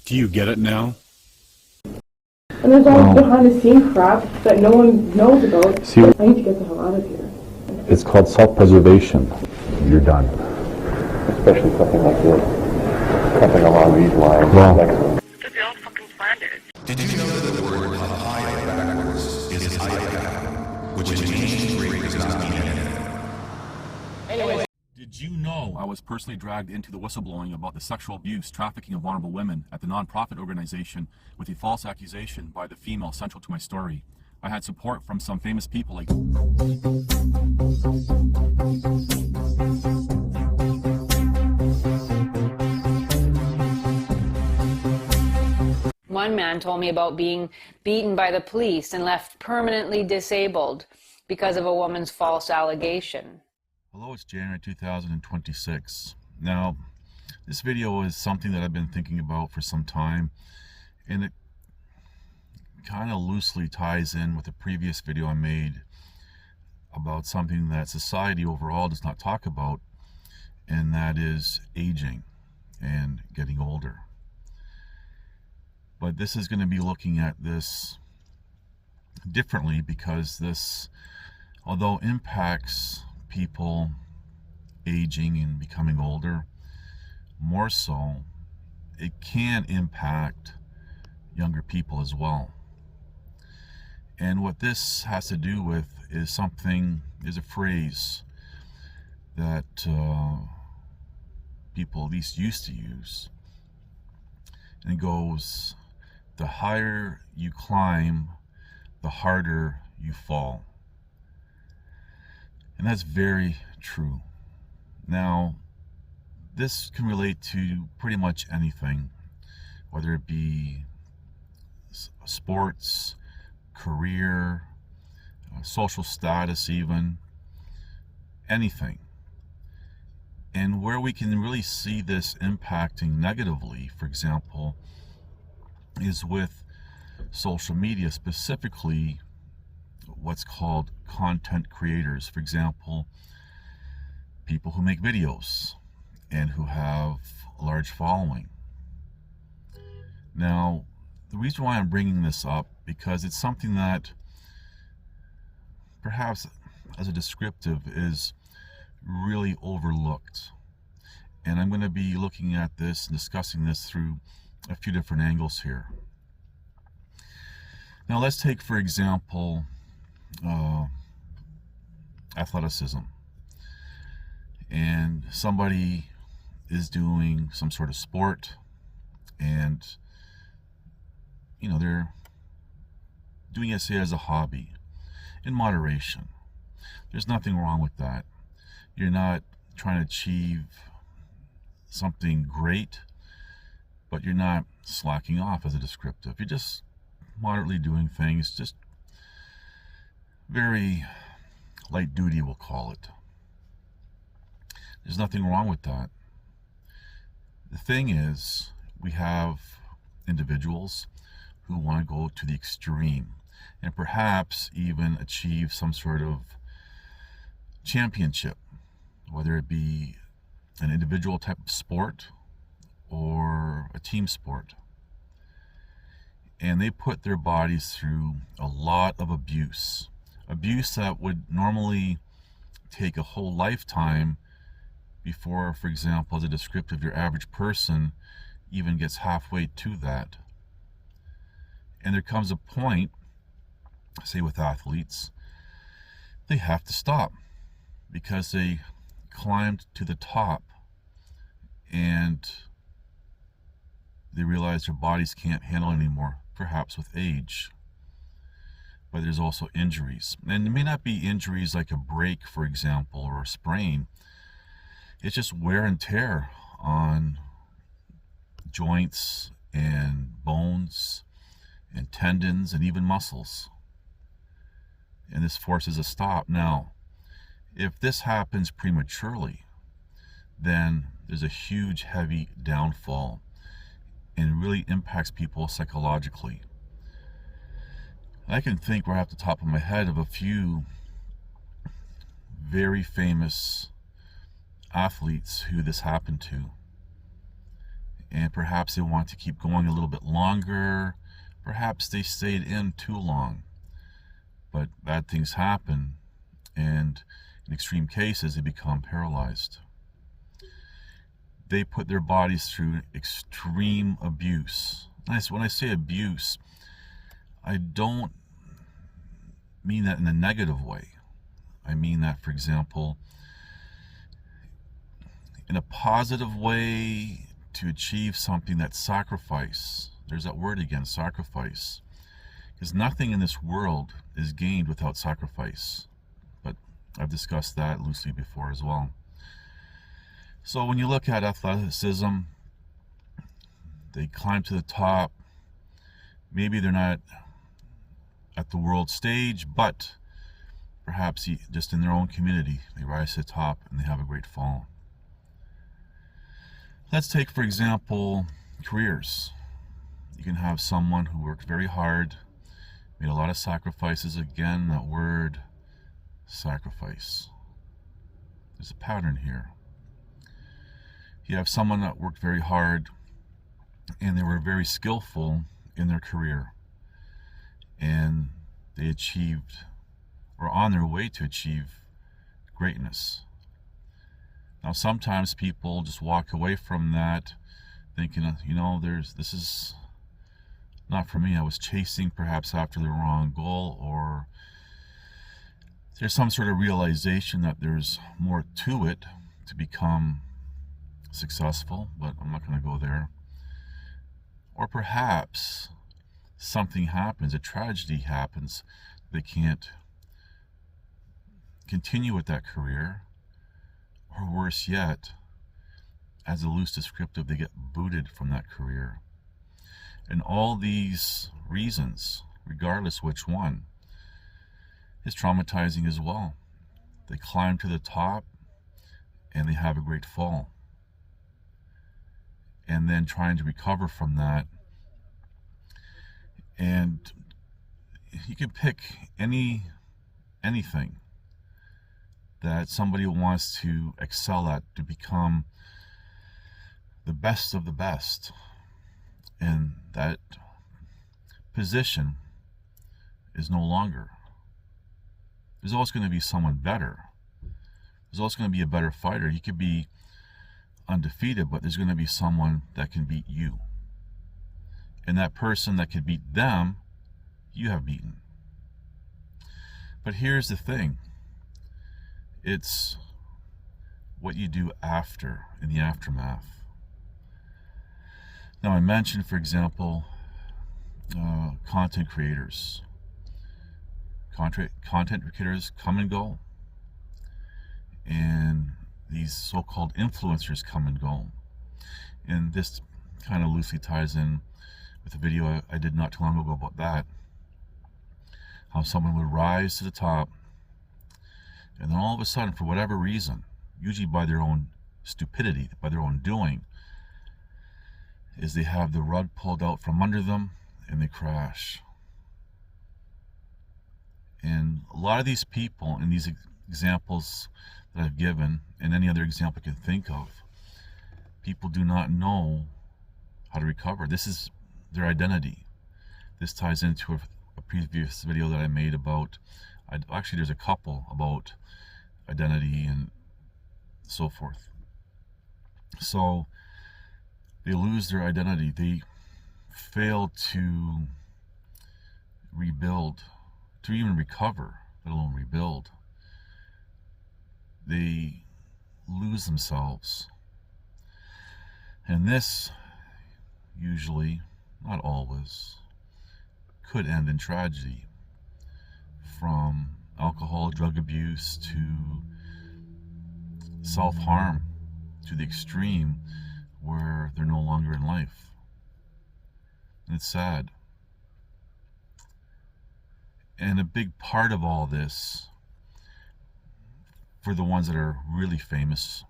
Do you get it now? And there's all behind the scene crap that no one knows about. See, I need to get the hell out of here. it's called self-preservation. You're done. Especially something like this. Something along these lines. Well, Because they all fucking planned it. Did you know that the word papaya backwards is iPad, which in ancient Greek does not mean anything? Did you know I was personally dragged into the whistleblowing about the sexual abuse, trafficking of vulnerable women at the non-profit organization with a false accusation by the female central to my story? I had support from some famous people like... One man told me about being beaten by the police and left permanently disabled because of a woman's false allegation. Hello, it's January 2026. Now, this video is something that I've been thinking about for some time, and it kind of loosely ties in with the previous video I made about something that society overall does not talk about, and that is aging and getting older. But this is going to be looking at this differently, because this, although impacts people aging and becoming older, more so, it can impact younger people as well. And what this has to do with is a phrase that people at least used to use. And it goes, the higher you climb, the harder you fall. And that's very true. Now, this can relate to pretty much anything, whether it be sports, career, social status even, anything. And where we can really see this impacting negatively, for example, is with social media, specifically what's called content creators. For example, people who make videos and who have a large following. Now, the reason why I'm bringing this up, because it's something that perhaps as a descriptive is really overlooked. And I'm going to be looking at this and discussing this through a few different angles here. Now let's take, for example, athleticism. And somebody is doing some sort of sport, and you know, they're doing it, say, as a hobby, in moderation. There's nothing wrong with that. You're not trying to achieve something great, but you're not slacking off as a descriptive. You're just moderately doing things, just very light duty, we'll call it. There's nothing wrong with that. The thing is, we have individuals who want to go to the extreme and perhaps even achieve some sort of championship, whether it be an individual type of sport or a team sport. And they put their bodies through a lot of abuse that would normally take a whole lifetime before, for example, as a descriptive, your average person even gets halfway to that. And there comes a point, say with athletes, they have to stop because they climbed to the top and they realize their bodies can't handle anymore, perhaps with age. But there's also injuries. And it may not be injuries like a break, for example, or a sprain. It's just wear and tear on joints and bones and tendons and even muscles. And this forces a stop. Now, if this happens prematurely, then there's a huge, heavy downfall and really impacts people psychologically. I can think right off the top of my head of a few very famous athletes who this happened to. and perhaps they want to keep going a little bit longer. Perhaps they stayed in too long, but bad things happen, and in extreme cases they become paralyzed. They put their bodies through extreme abuse. When I say abuse, I don't mean that in a negative way. I mean that, for example, in a positive way, to achieve something, that's sacrifice. There's that word again, sacrifice. Because nothing in this world is gained without sacrifice. But I've discussed that loosely before as well. So when you look at athleticism, they climb to the top. Maybe they're not at the world stage, but perhaps just in their own community, they rise to the top and they have a great fall. Let's take, for example, careers. You can have someone who worked very hard, made a lot of sacrifices. Again, that word, sacrifice. There's a pattern here. You have someone that worked very hard and they were very skillful in their career, and they achieved, or on their way to achieve, greatness. Now sometimes people just walk away from that thinking, you know, this is not for me. I was chasing perhaps after the wrong goal, or there's some sort of realization that there's more to it to become successful, but I'm not going to go there. Or perhaps something happens, a tragedy happens, they can't continue with that career, or worse yet, as a loose descriptive, they get booted from that career. And all these reasons, regardless which one, is traumatizing as well. They climb to the top and they have a great fall. And then trying to recover from that. And you can pick anything that somebody wants to excel at, to become the best of the best. And that position is no longer. There's always going to be someone better. There's always going to be a better fighter. You could be undefeated, but there's going to be someone that can beat you. And that person that can beat them, you have beaten. But here's the thing. It's what you do after, in the aftermath. Now I mentioned, for example, content creators. Content creators come and go. And these so-called influencers come and go. And this kind of loosely ties in with a video I did not too long ago about that. How someone would rise to the top, and then all of a sudden, for whatever reason, usually by their own stupidity, by their own doing, is they have the rug pulled out from under them and they crash. And a lot of these people in these examples that I've given, and any other example I can think of, people do not know how to recover. This is their identity. This ties into a previous video that I made about, actually there's a couple about identity and so forth. So they lose their identity. They fail to rebuild, to even recover, let alone rebuild. They lose themselves. And this usually, not always, could end in tragedy, from alcohol, drug abuse, to self-harm, to the extreme where they're no longer in life. And it's sad. And a big part of all this, for the ones that are really famous,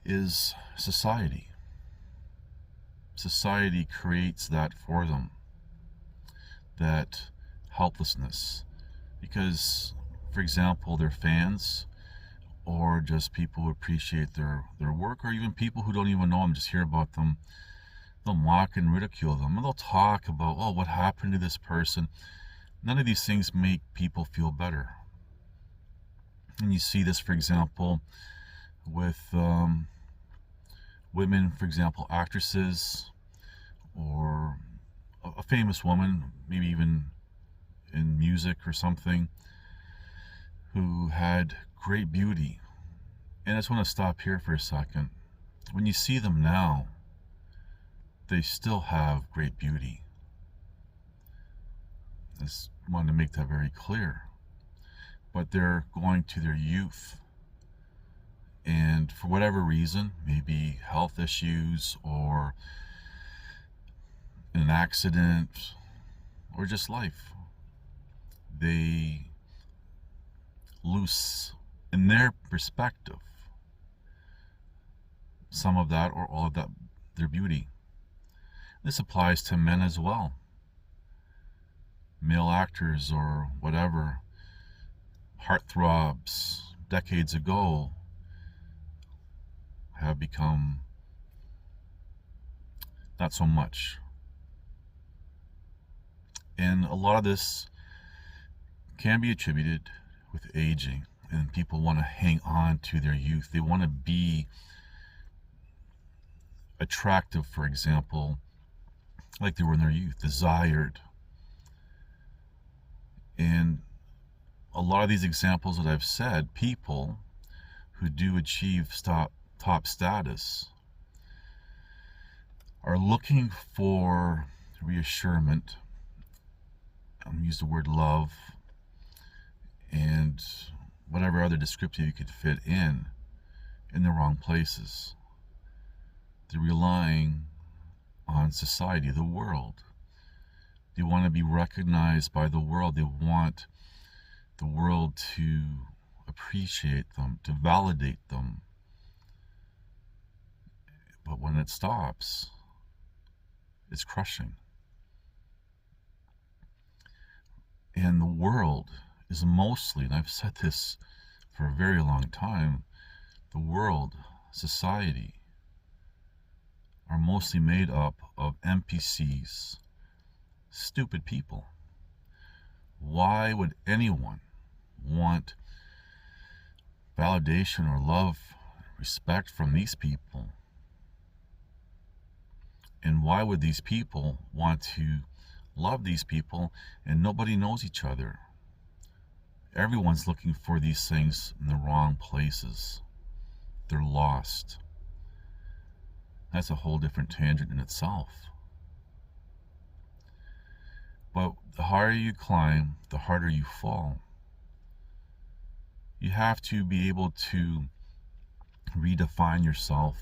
is society. Society creates that for them, that helplessness, because, for example, their fans or just people who appreciate their work, or even people who don't even know them, just hear about them. They'll mock and ridicule them, and they'll talk about, oh, what happened to this person. None of these things make people feel better. And you see this, for example, with women, for example, actresses, or a famous woman, maybe even in music or something, who had great beauty. And I just want to stop here for a second. When you see them now, they still have great beauty. I just wanted to make that very clear. But they're going to their youth, and for whatever reason, maybe health issues or an accident or just life, they lose, in their perspective, some of that or all of that, their beauty. This applies to men as well. Male actors or whatever, heartthrobs decades ago, have become not so much. And a lot of this can be attributed with aging, and people want to hang on to their youth. They want to be attractive, for example, like they were in their youth, desired. And a lot of these examples that I've said, people who do achieve top status are looking for reassurance. Use the word love and whatever other descriptive you could fit in the wrong places. They're relying on society, the world. They want to be recognized by the world. They want the world to appreciate them, to validate them. But when it stops, it's crushing. And the world is mostly, and I've said this for a very long time, the world, society, are mostly made up of NPCs, stupid people. Why would anyone want validation or love, respect from these people? And why would these people want to love these people, and nobody knows each other? Everyone's looking for these things in the wrong places. They're lost. That's a whole different tangent in itself. But the higher you climb, the harder you fall. You have to be able to redefine yourself.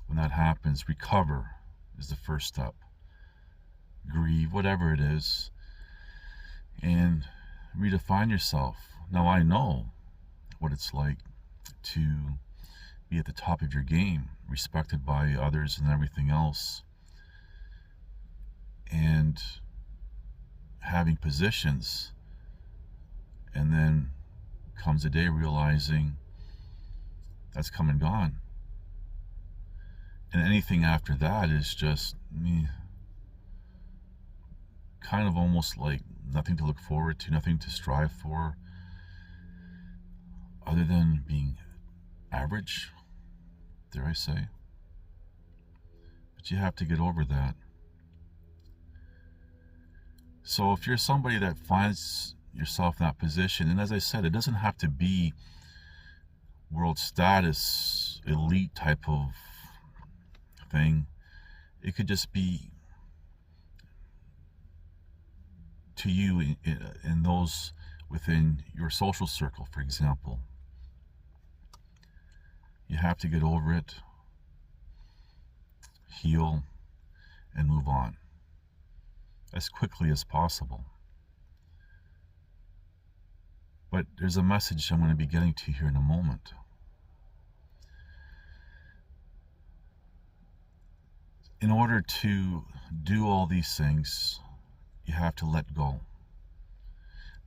When that happens, recover is the first step. Grieve, whatever it is, and redefine yourself. Now, I know what it's like to be at the top of your game, respected by others and everything else, and having positions, and then comes a day realizing that's come and gone, and anything after that is just kind of almost like nothing to look forward to, nothing to strive for, other than being average, dare I say. But you have to get over that. So if you're somebody that finds yourself in that position, and as I said, it doesn't have to be world status, elite type of thing. It could just be to you and those within your social circle, for example. You have to get over it, heal, and move on as quickly as possible. But there's a message I'm going to be getting to here in a moment. In order to do all these things, you have to let go.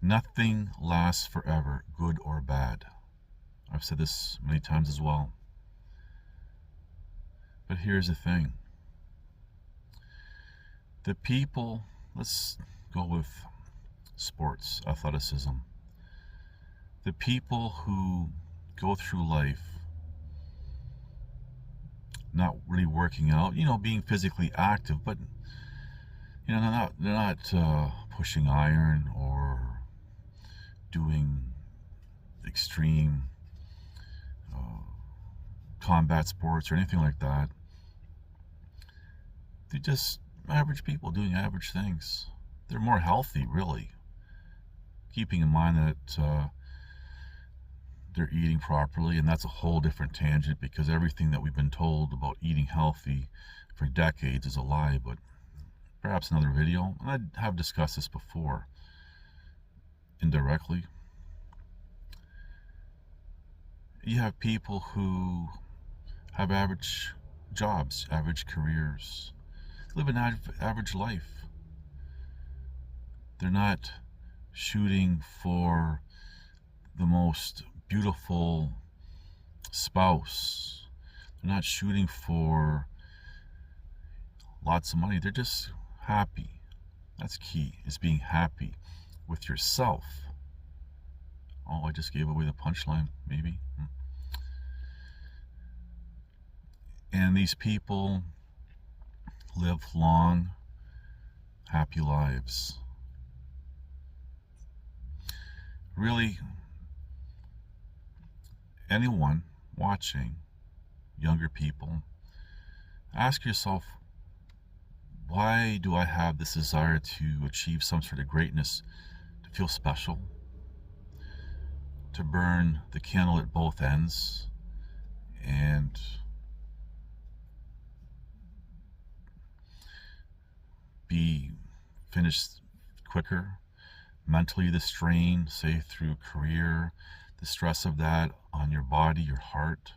Nothing lasts forever, good or bad. I've said this many times as well. But here's the thing. The people, let's go with sports, athleticism. The people who go through life not really working out, being physically active, but they're not pushing iron or doing extreme combat sports or anything like that. They're just average people doing average things. They're more healthy, really, keeping in mind that they're eating properly, and that's a whole different tangent, because everything that we've been told about eating healthy for decades is a lie. But perhaps another video, and I have discussed this before indirectly. You have people who have average jobs, average careers, live an average life. They're not shooting for the most beautiful spouse. They're not shooting for lots of money. They're just happy. That's key, is being happy with yourself. Oh, I just gave away the punchline, maybe. And these people live long, happy lives. Really, anyone watching, younger people, ask yourself, why do I have this desire to achieve some sort of greatness, to feel special, to burn the candle at both ends, and be finished quicker? Mentally, the strain, say through career, the stress of that on your body, your heart.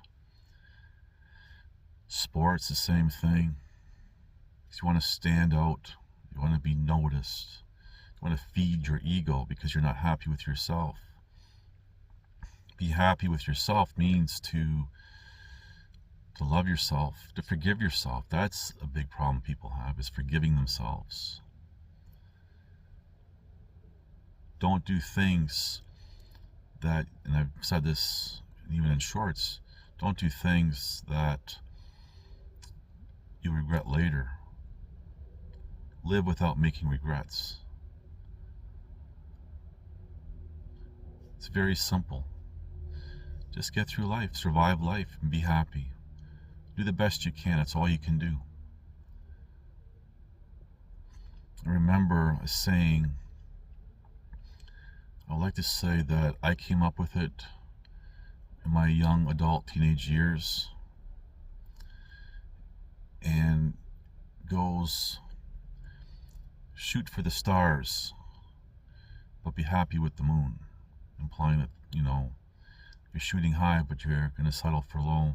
Sports, the same thing. You want to stand out, you want to be noticed, you want to feed your ego because you're not happy with yourself. Be happy with yourself means to love yourself, to forgive yourself. That's a big problem people have, is forgiving themselves. Don't do things that, and I've said this even in shorts, don't do things that you regret later. Live without making regrets. It's very simple. Just get through life, survive life, and be happy. Do the best you can. That's all you can do. I remember a saying, I would like to say that I came up with it in my young adult teenage years, and goes, shoot for the stars, but be happy with the moon, implying that, you're shooting high, but you're going to settle for low.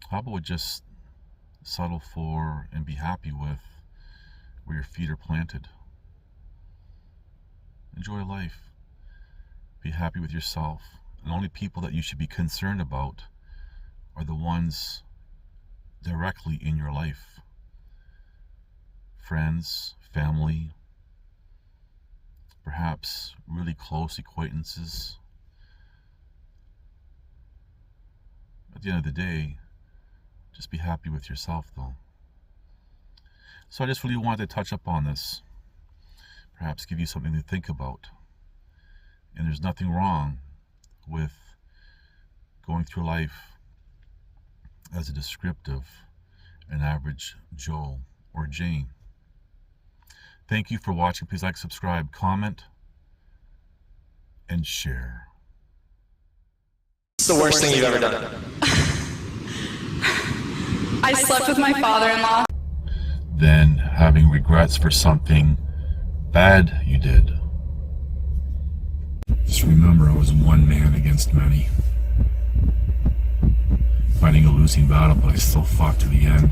How about we just settle for and be happy with where your feet are planted? Enjoy life. Be happy with yourself. And the only people that you should be concerned about are the ones directly in your life. Friends, family, perhaps really close acquaintances. At the end of the day, just be happy with yourself, though. So I just really wanted to touch up on this. Perhaps give you something to think about. And there's nothing wrong with going through life as a descriptive, an average Joe or Jane. Thank you for watching. Please like, subscribe, comment, and share. It's the worst thing you've ever done. I slept with my father-in-law. Then having regrets for something bad you did. Just remember, I was one man against many. Fighting a losing battle, but I still fought to the end.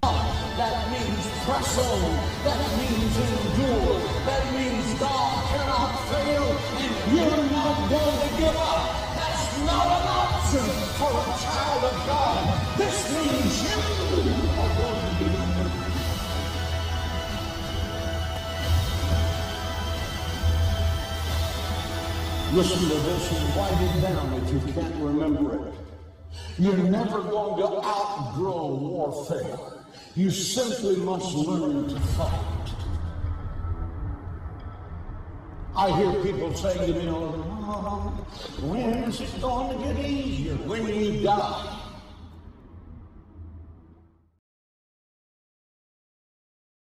That means press on. That means endure. That means God Listen to this and write it down if you can't remember it. You're never going to outgrow warfare. You simply must learn to fight. I hear people saying to me, oh, when is it going to get easier? When you die.